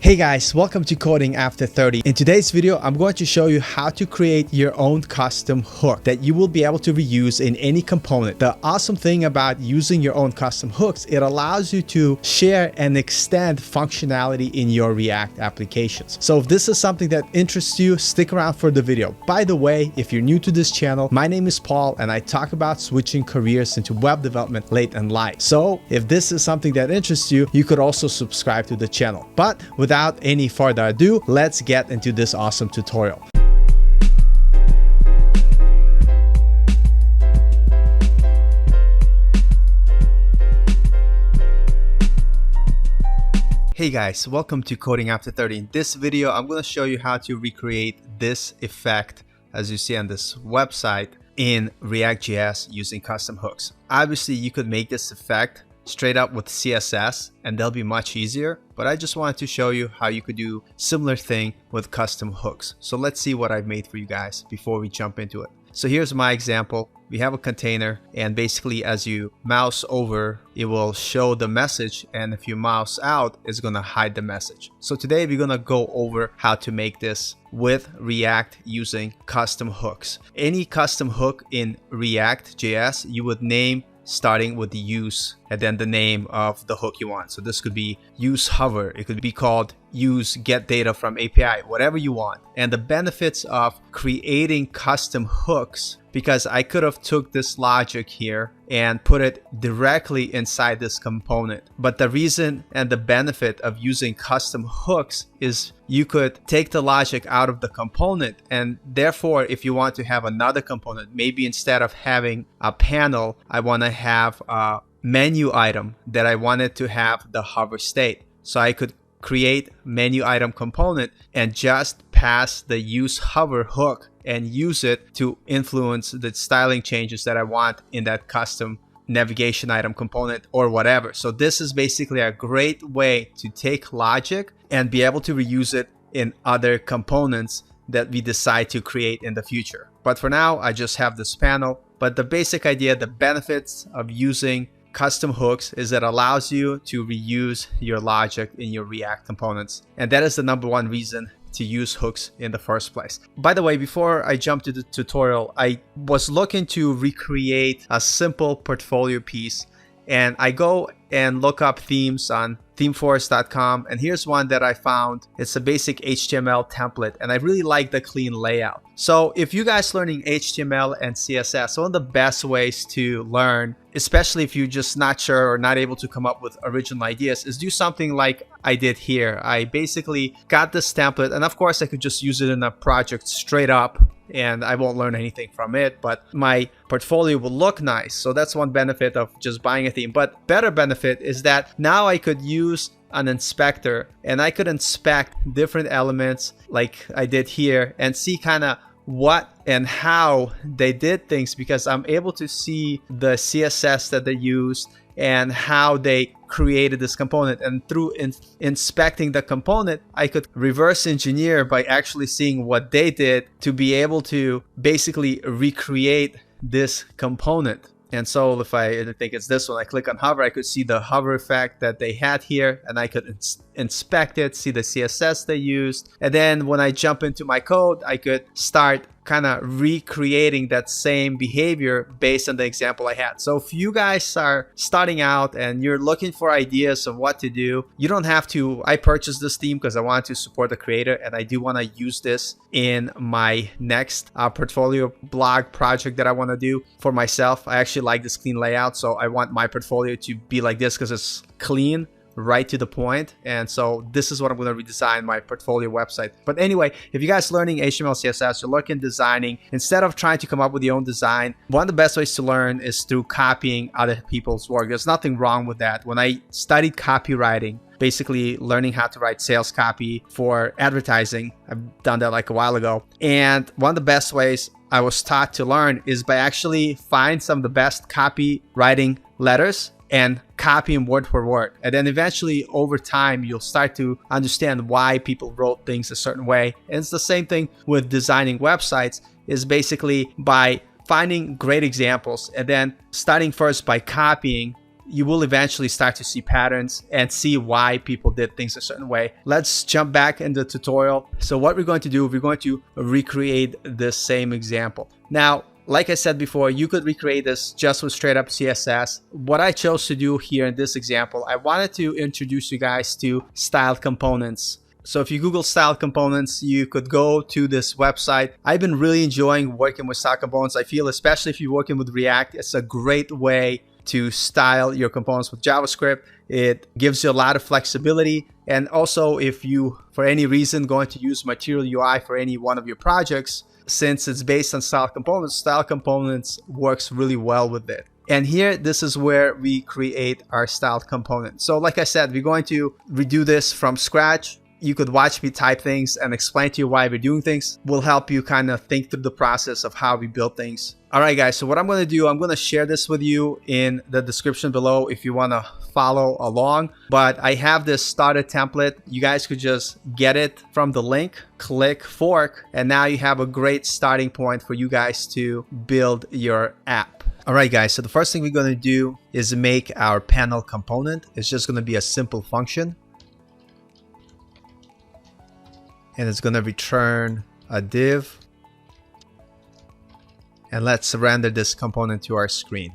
Hey guys, welcome to Coding After 30. In today's video, I'm going to show you how to create your own custom hook that you will be able to reuse in any component. The awesome thing about using your own custom hooks, it allows you to share and extend functionality in your React applications. So if this is something that interests you, stick around for the video. By the way, if you're new to this channel, my name is Paul and I talk about switching careers into web development late in life. So if this is something that interests you, you could also subscribe to the channel. But without any further ado, let's get into this awesome tutorial. Hey guys, welcome to Coding After 30. In this video, I'm going to show you how to recreate this effect as you see on this website in reactjs using custom hooks. Obviously, you could make this effect straight up with CSS and they'll be much easier, but I just wanted to show you how you could do similar thing with custom hooks. So let's see what I've made for you guys before we jump into it. So here's my example. We have a container and basically as you mouse over, it will show the message, and if you mouse out, it's gonna hide the message. So today we're gonna go over how to make this with React using custom hooks. Any custom hook in reactjs, you would name starting with the use and then the name of the hook you want. So this could be use hover, it could be called use get data from API, whatever you want. And the benefits of creating custom hooks, because I could have took this logic here and put it directly inside this component. But the reason and the benefit of using custom hooks is you could take the logic out of the component, and therefore if you want to have another component, maybe instead of having a panel, I want to have a menu item that I wanted to have the hover state. So I could create menu item component and just pass the use hover hook and use it to influence the styling changes that I want in that custom navigation item component or whatever. So this is basically a great way to take logic and be able to reuse it in other components that we decide to create in the future. But for now, I just have this panel. But the basic idea, the benefits of using custom hooks is that it allows you to reuse your logic in your React components. And that is the number one reason to use hooks in the first place. By the way, before I jump to the tutorial, I was looking to recreate a simple portfolio piece, and I go and look up themes on themeforest.com, and here's one that I found. It's a basic HTML template and I really like the clean layout. So if you guys learning HTML and CSS, one of the best ways to learn, especially if you're just not sure or not able to come up with original ideas, is do something like I did here. I basically got this template, and of course I could just use it in a project straight up and I won't learn anything from it, but my portfolio will look nice. So that's one benefit of just buying a theme. But better benefit is that now I could use an inspector and I could inspect different elements like I did here and see kind of what and how they did things, because I'm able to see the CSS that they used and how they created this component. And through inspecting the component, I could reverse engineer by actually seeing what they did to be able to basically recreate this component. And so if I think it's this one, I click on hover, I could see the hover effect that they had here, and I could inspect it, see the CSS they used. And then when I jump into my code, I could start kind of recreating that same behavior based on the example I had. So if you guys are starting out and you're looking for ideas of what to do, you don't have to. I purchased this theme because I wanted to support the creator, and I do want to use this in my next portfolio blog project that I want to do for myself. I actually like this clean layout, so I want my portfolio to be like this because it's clean, right to the point. And so this is what I'm going to redesign my portfolio website. But anyway, if you guys learning HTML, CSS, you're looking designing, instead of trying to come up with your own design, one of the best ways to learn is through copying other people's work. There's nothing wrong with that. When I studied copywriting, basically learning how to write sales copy for advertising, I've done that like a while ago. And one of the best ways I was taught to learn is by actually find some of the best copywriting letters and copy them word for word. And then eventually over time, you'll start to understand why people wrote things a certain way. And it's the same thing with designing websites, is basically by finding great examples and then starting first by copying you will eventually start to see patterns and see why people did things a certain way. Let's jump back in the tutorial. So what we're going to do, we're going to recreate this same example. Now, like I said before, you could recreate this just with straight up CSS. What I chose to do here in this example, I wanted to introduce you guys to styled components. So if you Google styled components, you could go to this website. I've been really enjoying working with styled components. I feel, especially if you're working with React, it's a great way to style your components with JavaScript. It gives you a lot of flexibility. And also, if you, for any reason, going to use Material UI for any one of your projects, since it's based on styled components works really well with it. And here, this is where we create our styled component. So like I said, we're going to redo this from scratch. You could watch me type things and explain to you why we're doing things. Will help you kind of think through the process of how we build things. All right, guys, so what I'm going to do, I'm going to share this with you in the description below if you want to follow along. But I have this starter template. You guys could just get it from the link, click fork, and now you have a great starting point for you guys to build your app. All right, guys, so the first thing we're going to do is make our panel component. It's just going to be a simple function. And it's going to return a div. And let's render this component to our screen.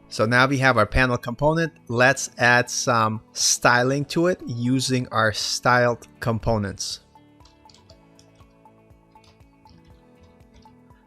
So now we have our panel component. Let's add some styling to it using our styled components.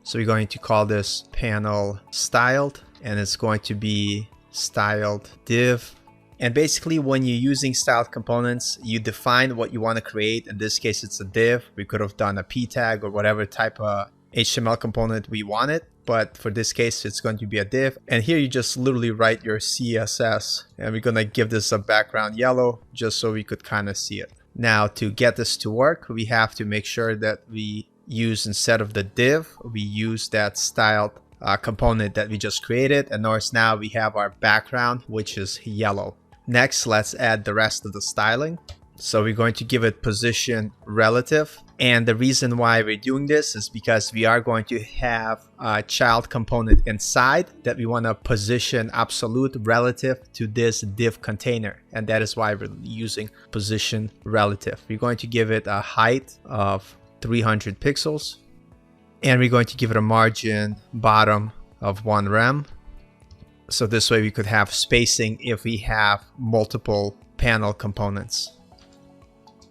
So we're going to call this panel styled, and it's going to be styled div. And basically, when you're using styled components, you define what you want to create. In this case, it's a div. We could have done a p tag or whatever type of HTML component we wanted. But for this case, it's going to be a div. And here you just literally write your CSS. And we're going to give this a background yellow just so we could kind of see it. Now, to get this to work, we have to make sure that we use, instead of the div, we use that styled component that we just created. And notice now we have our background, which is yellow. Next, let's add the rest of the styling. So we're going to give it position relative. And the reason why we're doing this is because we are going to have a child component inside that we want to position absolute relative to this div container. And that is why we're using position relative. We're going to give it a height of 300 pixels. And we're going to give it a margin bottom of 1 rem. So this way we could have spacing if we have multiple panel components.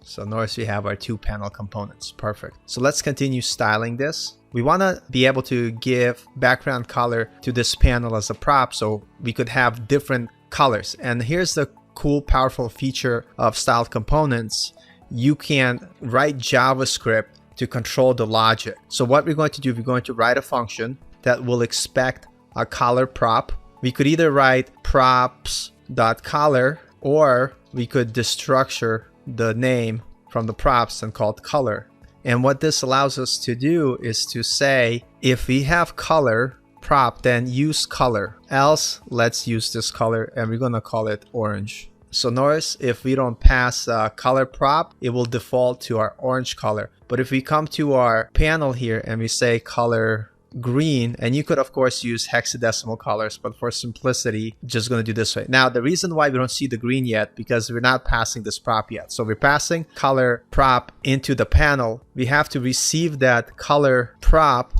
So notice we have our 2 panel components. Perfect. So let's continue styling this. We want to be able to give background color to this panel as a prop, so we could have different colors. And here's the cool, powerful feature of styled components. You can write JavaScript to control the logic. So what we're going to do, we're going to write a function that will expect a color prop. We could either write props.color, or we could destructure the name from the props and call it color. And what this allows us to do is to say, if we have color prop, then use color. Else, let's use this color, and we're going to call it orange. So notice if we don't pass a color prop, it will default to our orange color. But if we come to our panel here and we say color green, and you could of course use hexadecimal colors, but for simplicity, just going to do this way. Now, the reason why we don't see the green yet, because we're not passing this prop yet. So we're passing color prop into the panel. We have to receive that color prop,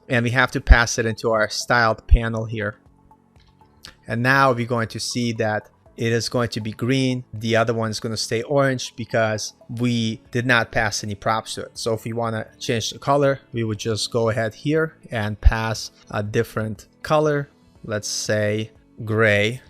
and we have to pass it into our styled panel here. And now we're going to see that it is going to be green. The other one is going to stay orange because we did not pass any props to it. So if we want to change the color, we would just go ahead here and pass a different color. Let's say gray.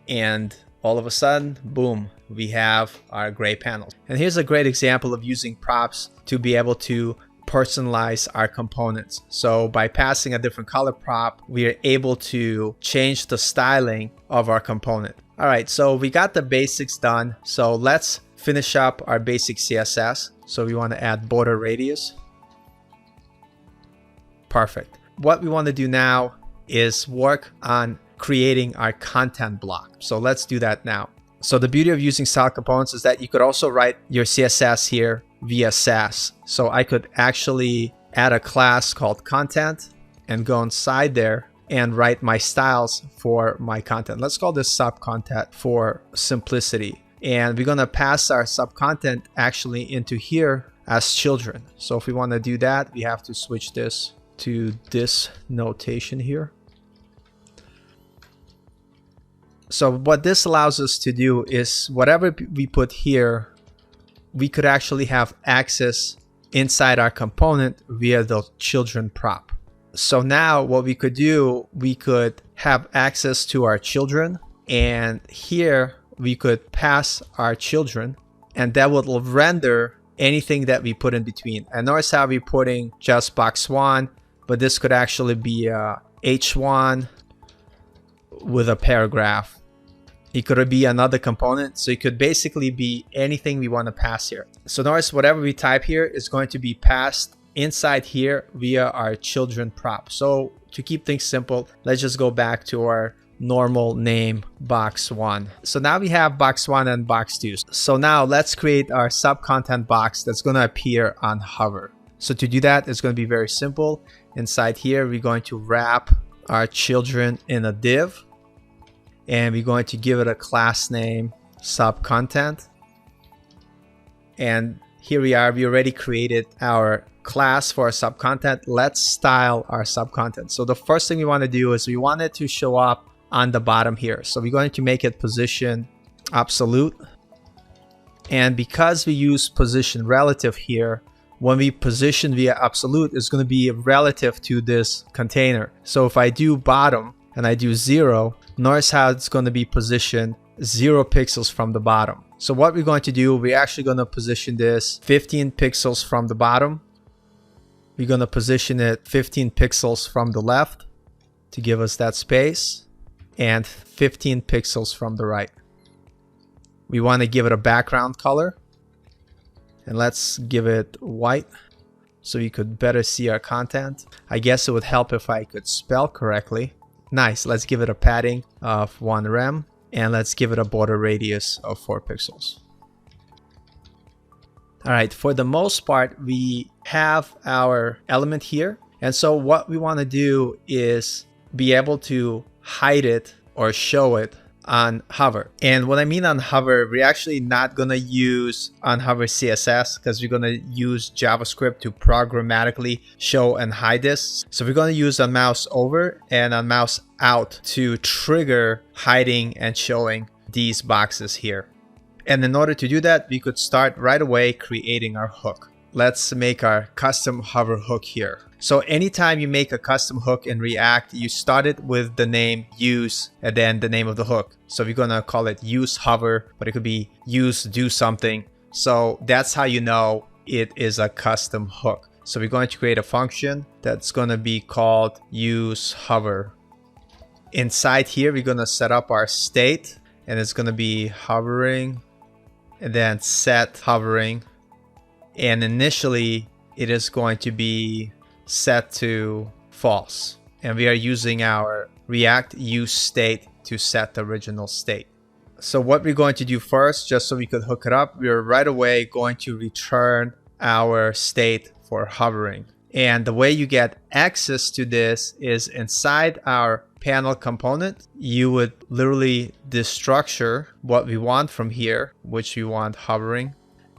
And all of a sudden, boom, we have our gray panel. And here's a great example of using props to be able to personalize our components. So by passing a different color prop, we are able to change the styling of our component. All right, so we got the basics done. So let's finish up our basic CSS. So we want to add border radius. Perfect. What we want to do now is work on creating our content block. So let's do that now. So the beauty of using style components is that you could also write your CSS here via Sass. So I could actually add a class called content, and go inside there and write my styles for my content. Let's call this sub content for simplicity. And we're going to pass our sub content actually into here as children. So if we want to do that, we have to switch this to this notation here. So what this allows us to do is whatever we put here, we could actually have access inside our component via the children prop. So now what we could do, we could have access to our children, and here we could pass our children, and that will render anything that we put in between. And notice how we're putting just box 1, but this could actually be H1 with a paragraph. It could be another component, so it could basically be anything we want to pass here. So notice whatever we type here is going to be passed inside here via our children prop. So to keep things simple, let's just go back to our normal name box 1. So now we have box 1 and box 2. So now let's create our sub content box that's going to appear on hover. So to do that, it's going to be very simple. Inside here, we're going to wrap our children in a div, and we're going to give it a class name sub content. And here we are, we already created our class for our sub content. Let's style our sub content. So the first thing we want to do is we want it to show up on the bottom here. So we're going to make it position absolute. And because we use position relative here, when we position via absolute, it's going to be relative to this container. So if I do bottom and I do 0, notice how it's going to be positioned 0 pixels from the bottom. So what we're going to do, we're actually going to position this 15 pixels from the bottom. We're going to position it 15 pixels from the left to give us that space, and 15 pixels from the right. We want to give it a background color, and let's give it white so you could better see our content. I guess it would help if I could spell correctly. Nice. Let's give it a padding of 1 rem, and let's give it a border radius of 4 pixels. All right, for the most part, we have our element here. And so what we want to do is be able to hide it or show it on hover. And what I mean on hover, we're actually not going to use on hover CSS because we're going to use JavaScript to programmatically show and hide this. So we're going to use on mouse over and on mouse out to trigger hiding and showing these boxes here. And in order to do that, we could start right away creating our hook. Let's make our custom hover hook here. So anytime you make a custom hook in React, you start it with the name use and then the name of the hook. So we're going to call it use hover, but it could be use do something. So that's how you know it is a custom hook. So we're going to create a function that's going to be called use hover. Inside here, we're going to set up our state, and it's going to be hovering and then set hovering. And initially it is going to be set to false. And we are using our React use state to set the original state. So what we're going to do first, just so we could hook it up, we're right away going to return our state for hovering. And the way you get access to this is inside our panel component. You would literally destructure what we want from here, which we want hovering.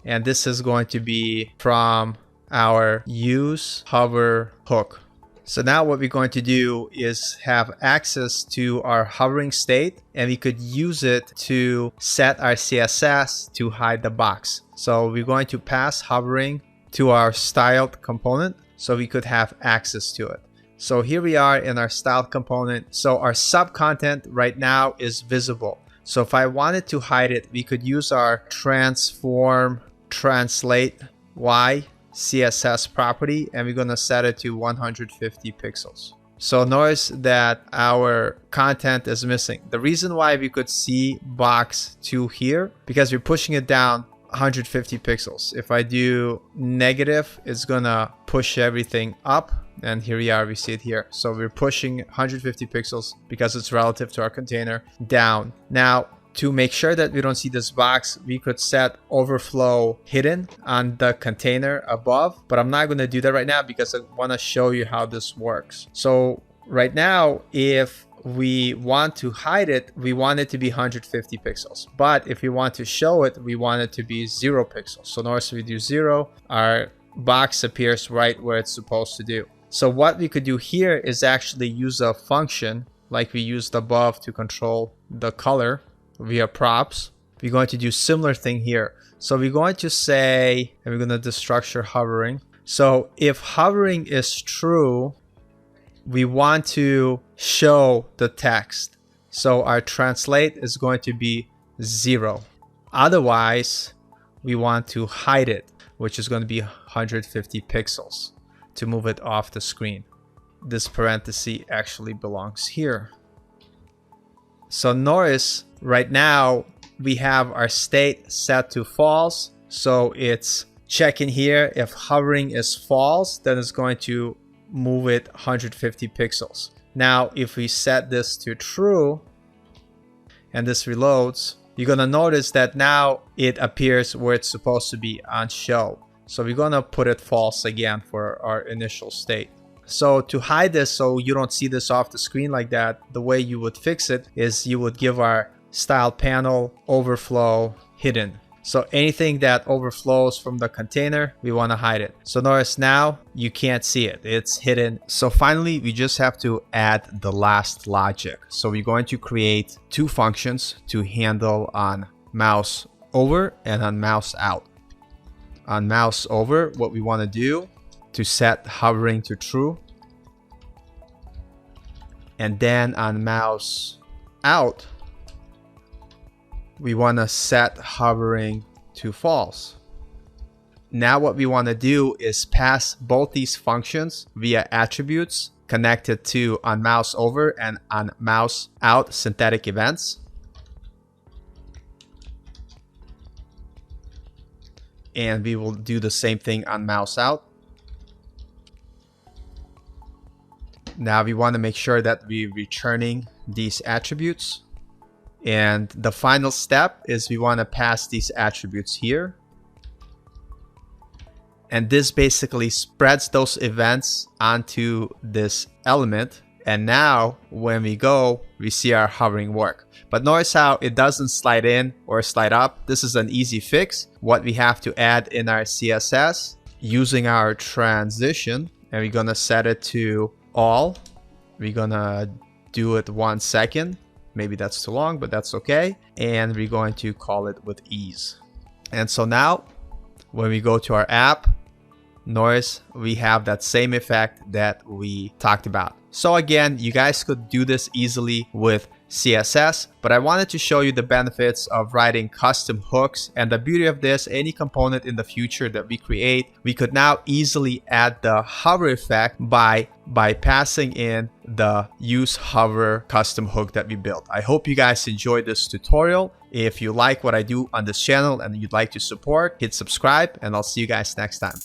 And this is going to be from our use hover hook. So now what we're going to do is have access to our hovering state, and we could use it to set our CSS to hide the box. So we're going to pass hovering to our styled component so we could have access to it. So here we are in our styled component. So our sub content right now is visible. So if I wanted to hide it, we could use our transform translate y CSS property, and we're going to set it to 150 pixels. So notice that our content is missing. The reason why we could see box 2 here, because we're pushing it down 150 pixels. If I do negative, it's gonna push everything up, and here we are, we see it here. So we're pushing 150 pixels because it's relative to our container down. Now to make sure that we don't see this box, we could set overflow hidden on the container above, but I'm not going to do that right now because I want to show you how this works. So right now, if we want to hide it, we want it to be 150 pixels. But if we want to show it, we want it to be 0 pixels. So notice we do 0, our box appears right where it's supposed to do. So what we could do here is actually use a function like we used above to control the color via props. We're going to do similar thing here. So we're going to say, and we're going to destructure hovering. So if hovering is true, we want to show the text. So our translate is going to be 0. Otherwise, we want to hide it, which is going to be 150 pixels to move it off the screen. This parenthesis actually belongs here. So notice right now we have our state set to false. So it's checking here. If hovering is false, then it's going to move it 150 pixels. Now, if we set this to true and this reloads, you're going to notice that now it appears where it's supposed to be on show. So we're going to put it false again for our initial state. So to hide this so you don't see this off the screen like that, the way you would fix it is you would give our style panel overflow hidden. So anything that overflows from the container, we want to hide it. So notice now you can't see it. It's hidden. So finally, we just have to add the last logic. So we're going to create 2 functions to handle on mouse over and on mouse out. On mouse over, what we want to do to set hovering to true. And then on mouse out, we want to set hovering to false. Now what we want to do is pass both these functions via attributes connected to on mouse over and on mouse out synthetic events. And we will do the same thing on mouse out. Now we want to make sure that we're returning these attributes. And the final step is we want to pass these attributes here. And this basically spreads those events onto this element. And now when we go, we see our hovering work. But notice how it doesn't slide in or slide up. This is an easy fix. What we have to add in our CSS using our transition, and we're going to set it to all. We're going to do it 1 second. Maybe that's too long, but that's okay. And we're going to call it with ease. And so now when we go to our app, notice we have that same effect that we talked about. So again, you guys could do this easily with CSS, but I wanted to show you the benefits of writing custom hooks. And the beauty of this, any component in the future that we create, we could now easily add the hover effect by passing in the use hover custom hook that we built. I hope you guys enjoyed this tutorial. If you like what I do on this channel and you'd like to support, hit subscribe, and I'll see you guys next time.